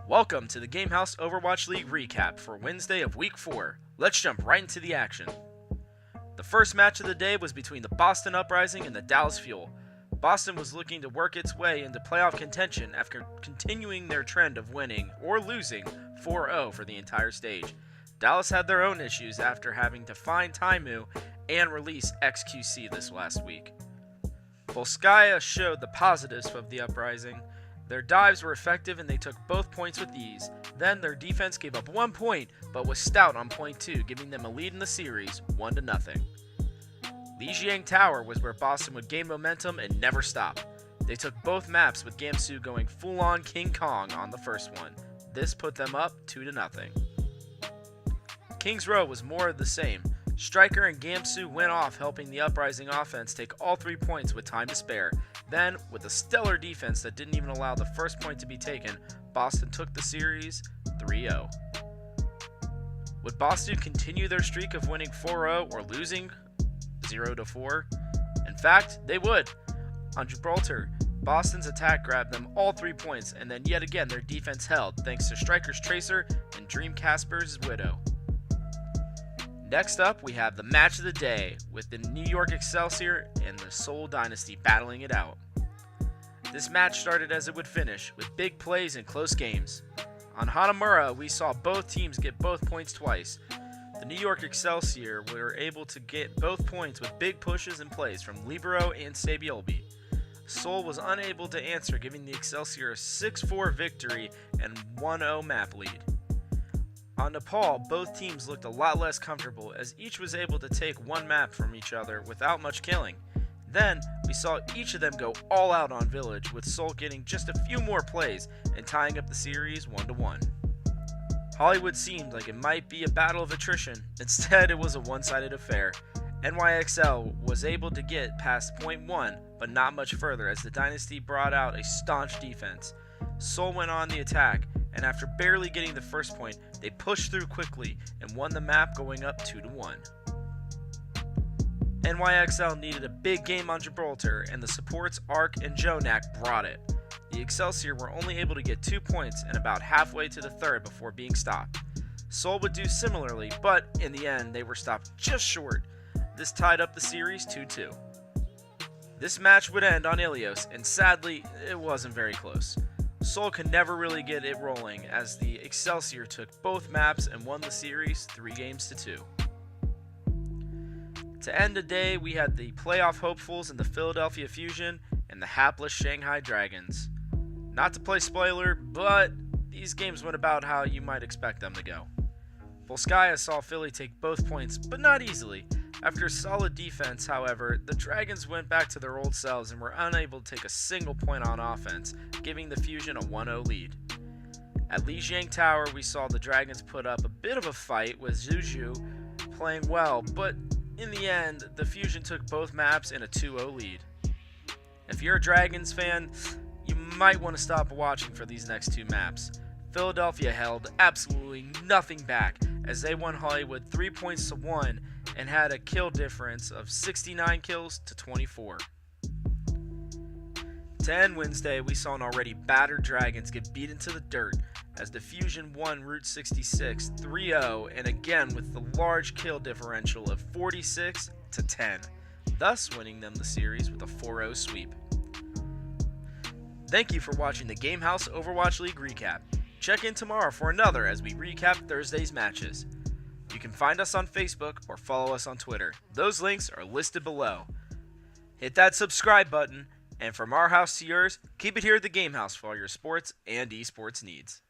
Welcome to the Game Haus Overwatch League recap for Wednesday of Week 4. Let's jump right into the action. The first match of the day was between the Boston Uprising and the Dallas Fuel. Boston was looking to work its way into playoff contention after continuing their trend of winning or losing 4-0 for the entire stage. Dallas had their own issues after having to find Taimu and release XQC this last week. Volskaya showed the positives of the Uprising. Their dives were effective and they took both points with ease. Then their defense gave up 1 point, but was stout on point 2, giving them a lead in the series, 1-0. Lijiang Tower was where Boston would gain momentum and never stop. They took both maps with Gamsu going full-on King Kong on the first one. This put them up 2-0. Kings Row was more of the same. Striker and Gamsu went off, helping the Uprising offense take all 3 points with time to spare. Then, with a stellar defense that didn't even allow the first point to be taken, Boston took the series 3-0. Would Boston continue their streak of winning 4-0 or losing 0-4? In fact, they would. On Gibraltar, Boston's attack grabbed them all 3 points, and then yet again their defense held, thanks to Striker's Tracer and Dream Casper's Widow. Next up, we have the match of the day, with the New York Excelsior and the Seoul Dynasty battling it out. This match started as it would finish, with big plays and close games. On Hanamura, we saw both teams get both points twice. The New York Excelsior were able to get both points with big pushes and plays from Libero and Sabiolbi. Seoul was unable to answer, giving the Excelsior a 6-4 victory and 1-0 map lead. On Nepal, both teams looked a lot less comfortable as each was able to take one map from each other without much killing. Then, we saw each of them go all out on Village, with Seoul getting just a few more plays and tying up the series 1-1. Hollywood seemed like it might be a battle of attrition. Instead, it was a one-sided affair. NYXL was able to get past point 1, but not much further as the Dynasty brought out a staunch defense. Seoul went on the attack, and after barely getting the first point, they pushed through quickly and won the map, going up 2-1. NYXL needed a big game on Gibraltar, and the supports Ark and Jonak brought it. The Excelsior were only able to get 2 points and about halfway to the third before being stopped. Seoul would do similarly, but in the end they were stopped just short. This tied up the series 2-2. This match would end on Ilios, and sadly, it wasn't very close. Seoul could never really get it rolling as the Excelsior took both maps and won the series 3-2. To end the day, we had the playoff hopefuls in the Philadelphia Fusion and the hapless Shanghai Dragons. Not to play spoiler, but these games went about how you might expect them to go. Volskaya saw Philly take both points, but not easily. After a solid defense, however, the Dragons went back to their old selves and were unable to take a single point on offense, giving the Fusion a 1-0 lead. At Lijiang Tower, we saw the Dragons put up a bit of a fight with Zuju playing well, but in the end, the Fusion took both maps in a 2-0 lead. If you're a Dragons fan, you might want to stop watching for these next 2 maps. Philadelphia held absolutely nothing back as they won Hollywood 3 points to 1 and had a kill difference of 69 kills to 24. To end Wednesday, we saw an already battered Dragons get beaten to the dirt as the Fusion won Route 66 3-0 and again with the large kill differential of 46 to 10, thus winning them the series with a 4-0 sweep. Thank you for watching the Game Haus Overwatch League recap. Check in tomorrow for another as we recap Thursday's matches. You can find us on Facebook or follow us on Twitter. Those links are listed below. Hit that subscribe button, and from our house to yours, keep it here at the Game Haus for all your sports and esports needs.